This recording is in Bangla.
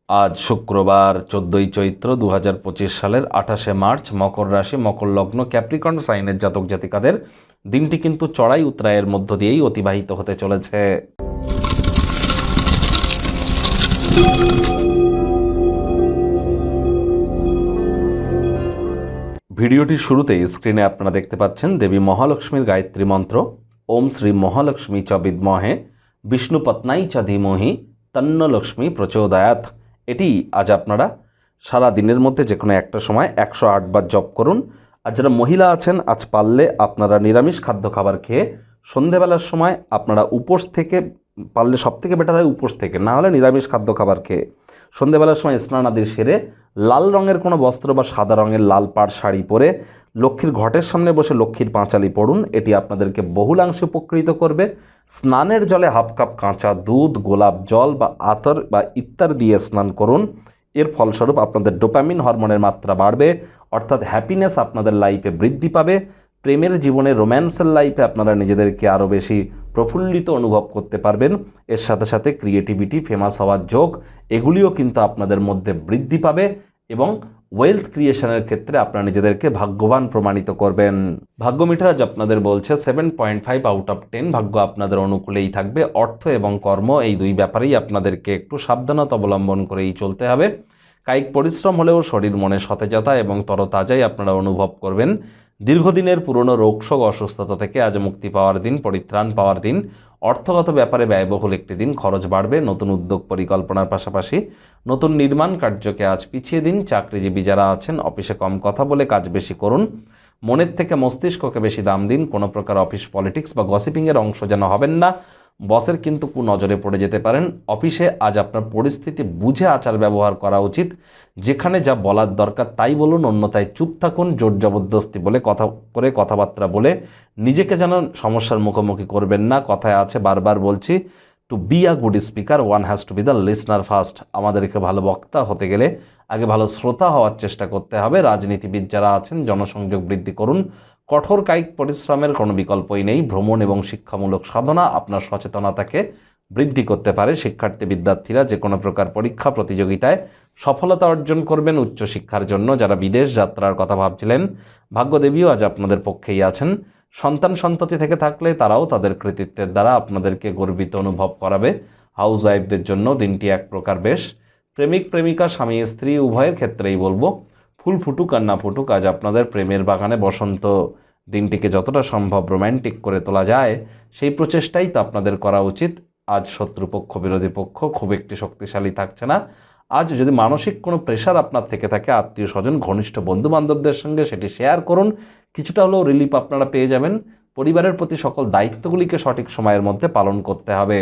আজ শুক্রবার 14ই চৈত্র 2025 সালের 28শে মার্চ, মকর রাশি, মকর লগ্ন, ক্যাপ্রিকর্ন সাইনের জাতক জাতিকাদের দিনটি কিন্তু চড়াই উতরায়ের মধ্য দিয়েই অতিবাহিত হতে চলেছে। ভিডিওটির শুরুতেই স্ক্রিনে আপনারা দেখতে পাচ্ছেন দেবী মহালক্ষ্মীর গায়ত্রী মন্ত্র, ওম শ্রী মহালক্ষ্মী চ বিদ্মহে বিষ্ণুপত্নাই চ ধীমহি তন্ন লক্ষ্মী প্রচোদয়াৎ। এটি আজ আপনারা সারা দিনের মধ্যে যে কোনো একটা সময় 108 বার জপ করুন। আর যারা মহিলা আছেন, আজ পারলে আপনারা নিরামিষ খাদ্য খাবার খেয়ে সন্ধেবেলার সময় আপনারা উপোস থেকে, পারলে সব থেকে বেটার হয় উপোস থেকে, না হলে নিরামিষ খাদ্য খাবার খেয়ে সন্ধেবেলার সময় স্নান আদি সেরে লাল রঙের কোনো বস্ত্র বা সাদা রঙের লাল পাড় শাড়ি পরে লক্ষ্মীর ঘটের সামনে বসে লক্ষ্মীর পাঁচালি পড়ুন। এটি আপনাদেরকে বহুলাংশে উপকৃত করবে। স্নানের জলে হাফ কাপ কাঁচা দুধ, গোলাপ জল বা আতর বা ইত্যাদি দিয়ে স্নান করুন। এর ফলস্বরূপ আপনাদের ডোপামিন হরমোনের মাত্রা বাড়বে, অর্থাৎ হ্যাপিনেস আপনাদের লাইফে বৃদ্ধি পাবে। প্রেমের জীবনে, রোম্যান্সের লাইফে আপনারা নিজেদেরকে আরও বেশি প্রফুল্লিত অনুভব করতে পারবেন। এর সাথে সাথে ক্রিয়েটিভিটি, ফেমাস হওয়ার যোগ, এগুলিও কিন্তু আপনাদের মধ্যে বৃদ্ধি পাবে এবং ওয়েলথ ক্রিয়েশনের ক্ষেত্রে আপনারা নিজেদেরকে ভাগ্যবান প্রমাণিত করবেন। ভাগ্য মিটার আজ আপনাদের বলছে 7.5 আউট অফ 10। ভাগ্য আপনাদের অনুকূলেই থাকবে। অর্থ এবং কর্ম, এই দুই ব্যাপারেই আপনাদেরকে একটু সাবধানতা অবলম্বন করেই চলতে হবে। কায়িক পরিশ্রম হলেও শরীর মনে সতেজতা এবং তরতাজাই আপনারা অনুভব করবেন। দীর্ঘদিনের পুরনো রোগশোক, অসুস্থতা থেকে আজ মুক্তি পাওয়ার দিন, পরিত্রাণ পাওয়ার দিন। অর্থগত ব্যাপারে ব্যয়বহুল একটি দিন, খরচ বাড়বে। নতুন উদ্যোগ পরিকল্পনার পাশাপাশি নতুন নির্মাণ কার্যকে আজ পিছিয়ে দিন। চাকরিজীবী যারা আছেন, অফিসে কম কথা বলে কাজ বেশি করুন। মনের থেকে মস্তিষ্ককে বেশি দাম দিন। কোনো প্রকার অফিস পলিটিক্স বা গসিপিংয়ের অংশ যেন হবেন না। বসের কিন্তু কুনজরে পড়ে যেতে পারেন। অফিসে আজ আপনার পরিস্থিতি বুঝে আচার ব্যবহার করা উচিত। যেখানে যা বলার দরকার তাই বলুন, অন্যথায় চুপ থাকুন। জোর জবরদস্তি বলে কথাবার্তা বলে নিজেকে যেন সমস্যার মুখোমুখি করবেন না। কথায় আছে, বারবার বলছি, to be a good speaker one has to be the listener first. আমাদেরকে ভালো বক্তা হতে গেলে আগে ভালো শ্রোতা হওয়ার চেষ্টা করতে হবে। রাজনীতিবিদ যারা আছেন, জনসংযোগ বৃদ্ধি করুন। কঠোর কায়িক পরিশ্রমের কোনো বিকল্পই নেই। ভ্রমণ এবং শিক্ষামূলক সাধনা আপনার সচেতনতাকে বৃদ্ধি করতে পারে। শিক্ষার্থী বিদ্যার্থীরা যে কোনো প্রকার পরীক্ষা প্রতিযোগিতায় সফলতা অর্জন করবেন। উচ্চশিক্ষার জন্য যারা বিদেশ যাত্রার কথা ভাবছিলেন, ভাগ্যদেবীও আজ আপনাদের পক্ষেই আছেন। সন্তান সন্ততি থেকে থাকলে তারাও তাদের কৃতিত্বের দ্বারা আপনাদেরকে গর্বিত অনুভব করাবে। হাউস ওয়াইফদের জন্য দিনটি এক প্রকার বেশ। প্রেমিক প্রেমিকা, স্বামী স্ত্রী উভয়ের ক্ষেত্রেই বলবো, ফুল ফুটুক আর না ফুটুক, আজ আপনাদের প্রেমের বাগানে বসন্ত। দিনটিকে যতটা সম্ভব রোম্যান্টিক করে তোলা যায় সেই প্রচেষ্টাই তো আপনাদের করা উচিত। আজ শত্রুপক্ষ, বিরোধী পক্ষ খুব একটি শক্তিশালী থাকছে না। আজ যদি মানসিক কোনো প্রেশার আপনার থেকে থাকে, আত্মীয় স্বজন, ঘনিষ্ঠ বন্ধু বান্ধবদের সঙ্গে সেটি শেয়ার করুন। কিছুটা হলেও রিলিফ আপনারা পেয়ে যাবেন। পরিবারের প্রতি সকল দায়িত্বগুলিকে সঠিক সময়ের মধ্যে পালন করতে হবে।